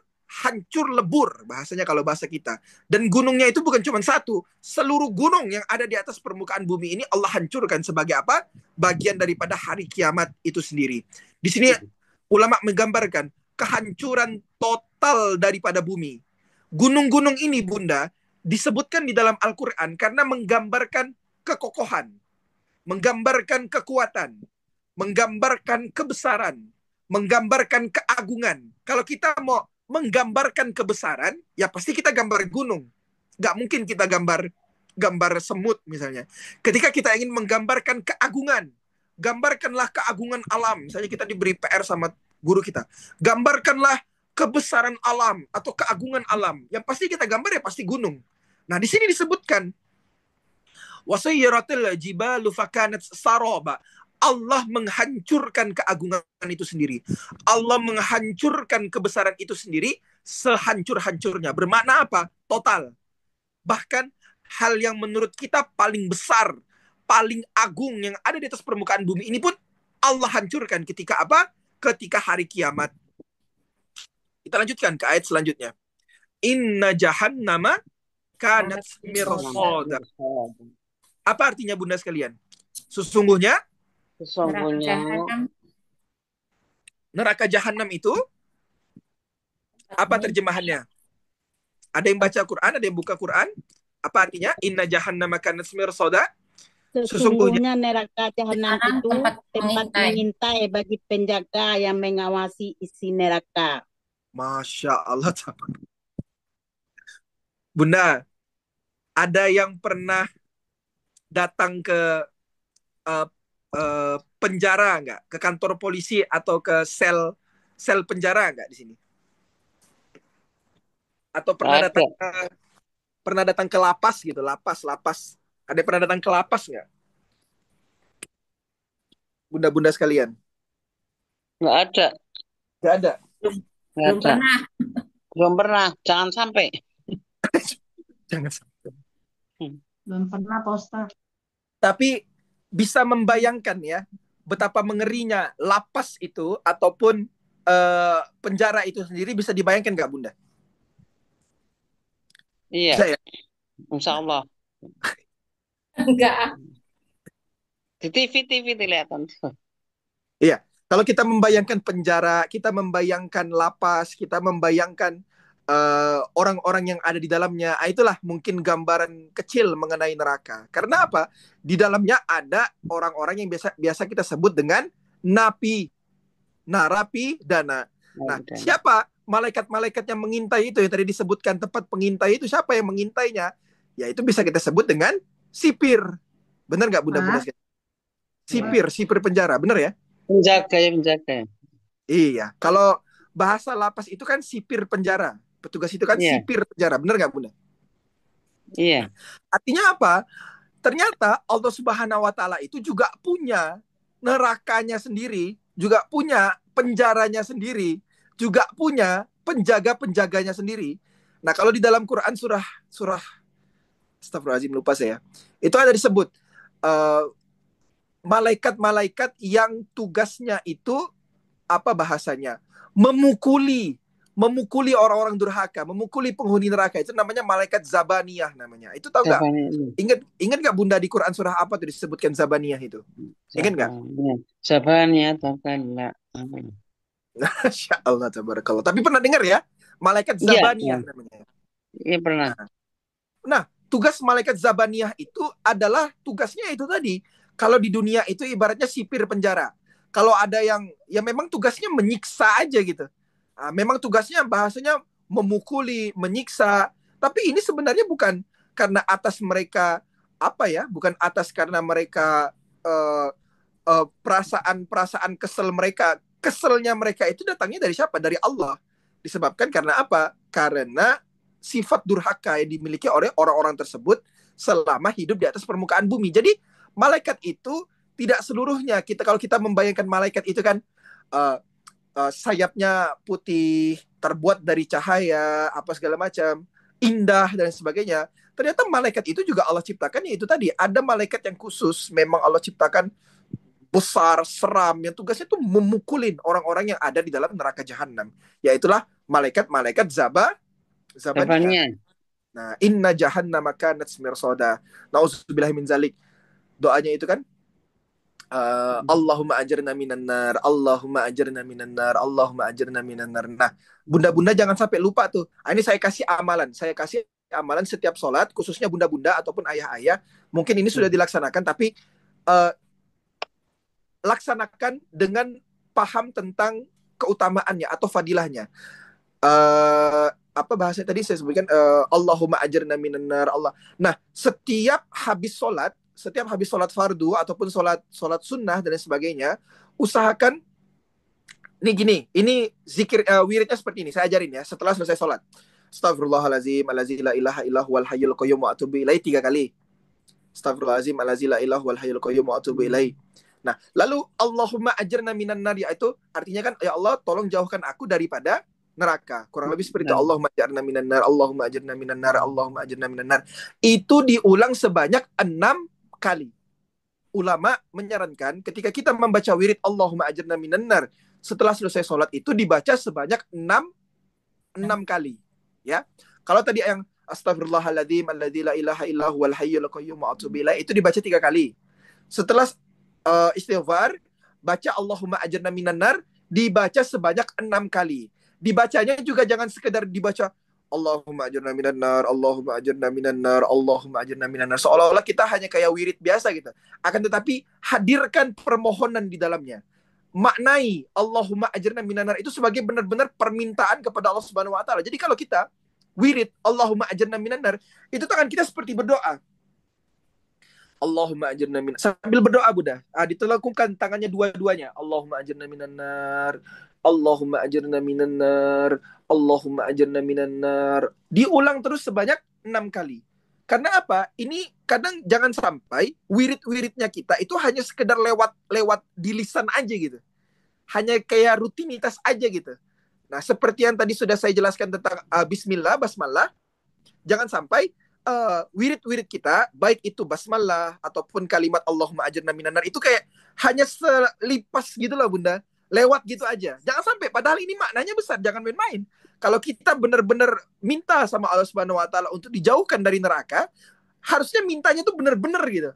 lebur, bahasanya kalau bahasa kita. Dan gunungnya itu bukan cuma satu, seluruh gunung yang ada di atas permukaan bumi ini Allah hancurkan sebagai apa? Bagian daripada hari kiamat itu sendiri. Di sini ulama menggambarkan kehancuran total daripada bumi. Gunung-gunung ini, bunda, disebutkan di dalam Al-Quran karena menggambarkan kekokohan, menggambarkan kekuatan, menggambarkan kebesaran, menggambarkan keagungan. Kalau kita mau menggambarkan kebesaran, ya pasti kita gambar gunung. Nggak mungkin kita gambar semut misalnya. Ketika kita ingin menggambarkan keagungan, gambarkanlah keagungan alam. Misalnya kita diberi PR sama guru kita, gambarkanlah kebesaran alam atau keagungan alam. Yang pasti kita gambar ya pasti gunung. Nah, di sini disebutkan wasayyaratil jibalu fakanat saraba. Allah menghancurkan keagungan itu sendiri. Allah menghancurkan kebesaran itu sendiri sehancur-hancurnya. Bermakna apa? Total. Bahkan hal yang menurut kita paling besar, paling agung yang ada di atas permukaan bumi ini pun Allah hancurkan ketika apa? Ketika hari kiamat. Kita lanjutkan ke ayat selanjutnya. Inna jahannama kanat mirsada. Apa artinya bunda sekalian? Sesungguhnya Sesungguhnya neraka jahanam itu apa terjemahannya? Ada yang baca Quran, ada yang buka Quran. Apa artinya? Inna jahannama kanat mirsada. Sesungguhnya neraka jahanam Jahanam itu tempat tempat mengintai. mengintai bagi penjaga yang mengawasi isi neraka. Masya Allah. Bunda, ada yang pernah datang ke uh, penjara nggak? Ke kantor polisi atau ke sel penjara nggak di sini? Atau pernah ada. datang ke lapas gitu, lapas. Ada yang pernah datang ke lapas nggak? Bunda-bunda sekalian. Nggak ada. Nggak ada. Nggak Belum ada. pernah. Belum pernah. Jangan sampai. Jangan sampai. Belum pernah Pak Ustadz. Tapi bisa membayangkan ya betapa mengerinya lapas itu ataupun penjara itu sendiri, bisa dibayangkan nggak bunda? Iya. Bisa ya? Insya Allah. Enggak. Di TV kelihatan. Iya. Kalau kita membayangkan penjara, kita membayangkan lapas, kita membayangkan orang-orang yang ada di dalamnya, itulah mungkin gambaran kecil mengenai neraka. Karena apa? Di dalamnya ada orang-orang yang biasa kita sebut dengan narapidana. Nah, siapa malaikat-malaikat yang mengintai itu yang tadi disebutkan, tempat pengintai itu siapa yang mengintainya? Ya itu bisa kita sebut dengan sipir. Benar nggak bunda-bunda sekalian? Sipir penjara, benar ya? Penjaga. Iya. Kalau bahasa lapas itu kan sipir penjara. Petugas itu kan sipir penjara, benar nggak bunda? Iya. Artinya apa? Ternyata Allah Subhanahu Wa Taala itu juga punya nerakanya sendiri, juga punya penjaranya sendiri, juga punya penjaga-penjaganya sendiri. Nah, kalau di dalam Quran surah Astagfirullahaladzim, lupa saya. Itu ada disebut malaikat-malaikat yang tugasnya itu apa bahasanya? Memukuli orang-orang durhaka, memukuli penghuni neraka. Itu namanya malaikat Zabaniyah namanya. Itu tahu nggak? Ingat nggak bunda di Quran surah apa tuh disebutkan Zabaniyah itu? Ingat nggak? Zabaniyah atau enggak? Masya Allah, tabarakallah. Tapi pernah dengar ya? Malaikat Zabaniyah namanya. Iya pernah. Nah, tugas malaikat Zabaniyah itu adalah tugasnya itu tadi. Kalau di dunia itu ibaratnya sipir penjara. Kalau ada yang ya memang tugasnya menyiksa aja gitu. Nah, memang tugasnya bahasanya memukuli, menyiksa. Tapi ini sebenarnya bukan karena atas mereka apa ya? Bukan atas karena mereka perasaan kesel mereka. Keselnya mereka itu datangnya dari siapa? Dari Allah. Disebabkan karena apa? Karena sifat durhaka yang dimiliki oleh orang-orang tersebut selama hidup di atas permukaan bumi. Jadi malaikat itu tidak seluruhnya kalau kita membayangkan malaikat itu kan sayapnya putih, terbuat dari cahaya, apa segala macam, indah dan sebagainya. Ternyata malaikat itu juga Allah ciptakan, yaitu tadi ada malaikat yang khusus, memang Allah ciptakan besar, seram, yang tugasnya tuh memukulin orang-orang yang ada di dalam neraka jahanam. Yaitulah malaikat-malaikat Zabaniyah. Nah, inna jahannama kanat mirsada. Nauzubillahi min zalik. Doanya itu kan Allahumma ajarna minan nar, Allahumma ajarna minan nar, Allahumma ajarna minan nar. Nah, bunda-bunda jangan sampai lupa tuh. Ini saya kasih amalan. Saya kasih amalan setiap sholat, khususnya bunda-bunda ataupun ayah-ayah. Mungkin ini sudah dilaksanakan, tapi laksanakan dengan paham tentang keutamaannya atau fadilahnya. Apa bahasa tadi saya sebutkan, Allahumma ajarna minan nar, Allah. Nah, setiap habis sholat fardu ataupun sholat sunnah dan sebagainya, usahakan ini zikir wiridnya seperti ini. Saya ajarin ya setelah selesai sholat. Astagfirullahalazim allazi la ilaha illahu wal hayyul qayyum wa atubu ilaihi 3 kali. Astagfirullahalazim allazi la ilaha wal hayyul qayyum wa atubu ilaihi. Nah, lalu Allahumma ajarna minan nar, itu artinya kan ya Allah tolong jauhkan aku daripada neraka. Kurang lebih seperti itu. Nah, Allahumma ajirna minan nar, Allahumma ajirna minan nar, Allahumma ajirna minan nar. Itu diulang sebanyak 6 kali. Ulama menyarankan ketika kita membaca wirid Allahumma ajirna minan nar, setelah selesai sholat itu dibaca sebanyak 6 kali. Ya. Kalau tadi yang Astaghfirullahaladzim alladzi la ilaha illa huwal hayyul qayyum wa atubu ilaih itu dibaca 3 kali. Setelah istighfar, baca Allahumma ajirna minan nar dibaca sebanyak 6 kali. Dibacanya juga jangan sekedar dibaca Allahumma ajirna minan nar, Allahumma ajirna minan nar, Allahumma ajirna minan nar. Seolah-olah kita hanya kayak wirid biasa gitu. Akan tetapi hadirkan permohonan di dalamnya. Maknai Allahumma ajirna minan nar itu sebagai benar-benar permintaan kepada Allah Subhanahu wa taala. Jadi kalau kita wirid Allahumma ajirna minan nar, itu tangan kita seperti berdoa. Allahumma ajirna minan, sambil berdoa Bunda. Ditelakukan tangannya dua-duanya. Allahumma ajirna minan nar, Allahumma ajirna minan nar, Allahumma ajirna minan nar. Diulang terus sebanyak 6 kali. Karena apa? Ini kadang jangan sampai wirid-wiridnya kita itu hanya sekedar lewat di lisan aja gitu. Hanya kayak rutinitas aja gitu. Nah, seperti yang tadi sudah saya jelaskan tentang bismillah, basmalah, jangan sampai wirid-wirid kita, baik itu basmalah ataupun kalimat Allahumma ajirna minan nar, itu kayak hanya selipas gitu lah Bunda, lewat gitu aja. Jangan sampai, padahal ini maknanya besar, jangan main-main. Kalau kita benar-benar minta sama Allah Subhanahu wa taala untuk dijauhkan dari neraka, harusnya mintanya tuh benar-benar gitu.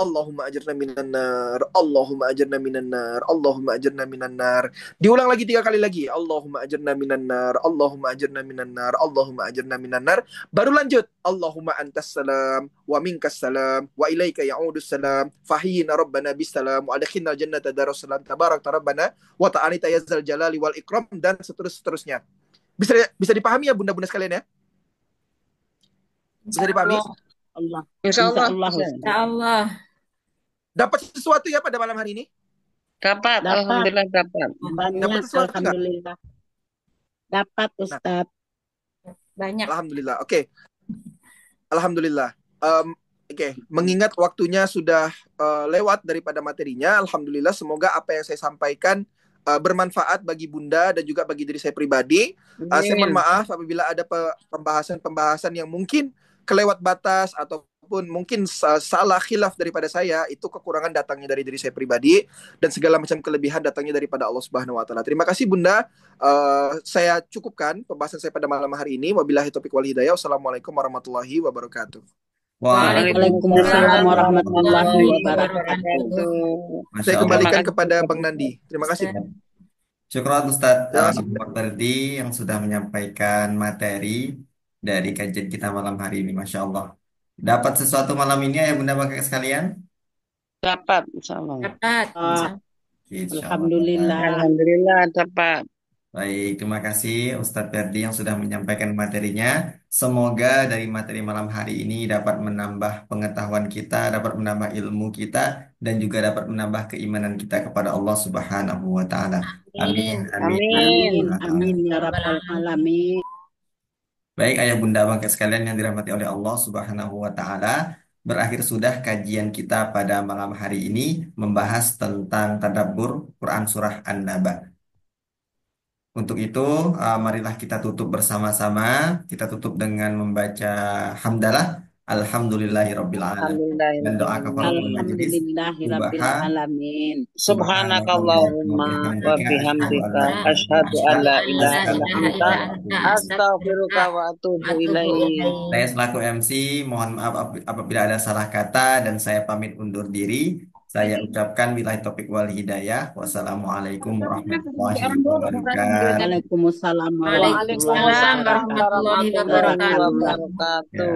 Allahumma ajirna minan nar, Allahumma ajirna minan nar, Allahumma ajirna minan nar. Diulang lagi 3 kali lagi. Allahumma ajirna minan nar, Allahumma ajirna minan nar, Allahumma ajirna minan nar. Baru lanjut. Allahumma antas salam wa minkas salam wa ilaika ya'udus salam. Fahyina rabbana bis salam wa adkhilna jannata darussalam tabarak rabbana wa ta'alita ya zal jalali wal ikram, dan seterusnya. Bisa dipahami ya Bunda-bunda sekalian ya? Bisa dipahami? Allah. insya Allah. Insya Allah, Bisa. Ustaz. Ya Allah. Dapat sesuatu ya pada malam hari ini? Dapat, Dapat. alhamdulillah dapat. Banyak, Dapat sesuatu nggak? alhamdulillah. Dapat, Ustaz. Banyak. Alhamdulillah. Oke. Alhamdulillah. Oke. Mengingat waktunya sudah lewat daripada materinya, alhamdulillah semoga apa yang saya sampaikan bermanfaat bagi Bunda dan juga bagi diri saya pribadi. Saya mohon Amin. maaf apabila ada pembahasan-pembahasan yang mungkin kelewat batas ataupun mungkin salah khilaf daripada saya, itu kekurangan datangnya dari diri saya pribadi dan segala macam kelebihan datangnya daripada Allah Subhanahu wa taala. Terima kasih Bunda. Saya cukupkan pembahasan saya pada malam hari ini. Wabillahi taufiq wal hidayah. Wassalamualaikum warahmatullahi wabarakatuh. Waalaikumsalam warahmatullahi wabarakatuh. Masya Saya Allah. kembalikan kepada Bang Nandi. Terima kasih. Syukron Ustadz Terima kasih. Dr. Ferdi yang sudah menyampaikan materi dari kajian kita malam hari ini. Masya Allah. Dapat sesuatu malam ini ya Bunda Bapak sekalian? Dapat, insya Allah. Dapat. Insya Allah. Alhamdulillah. Alhamdulillah dapat. Baik, terima kasih Ustadz Ferdi yang sudah menyampaikan materinya. Semoga dari materi malam hari ini dapat menambah pengetahuan kita, dapat menambah ilmu kita, dan juga dapat menambah keimanan kita kepada Allah Subhanahu wa Ta'ala. Amin. Amin. Amin ya rabbal alamin. Baik, ayah bunda bangsa sekalian yang dirahmati oleh Allah Subhanahu wa Ta'ala, berakhir sudah kajian kita pada malam hari ini membahas tentang tadabbur Quran Surah An-Naba. Untuk itu, marilah kita tutup bersama-sama. Kita tutup dengan membaca hamdalah. Alhamdulillahirabbil alamin. Dan doa kafaratul majelis. Alhamdulillahirabbil alamin. Subhanakallahumma wa bihamdika asyhadu an la ilaha illa anta astaghfiruka wa atubu ilaik. Saya selaku MC, mohon maaf apabila ada salah kata dan saya pamit undur diri. Saya ucapkan billahi taufiq wal hidayah. Wassalamualaikum warahmatullahi wabarakatuh. Waalaikumsalam Waalaikumsalam warahmatullahi wabarakatuh.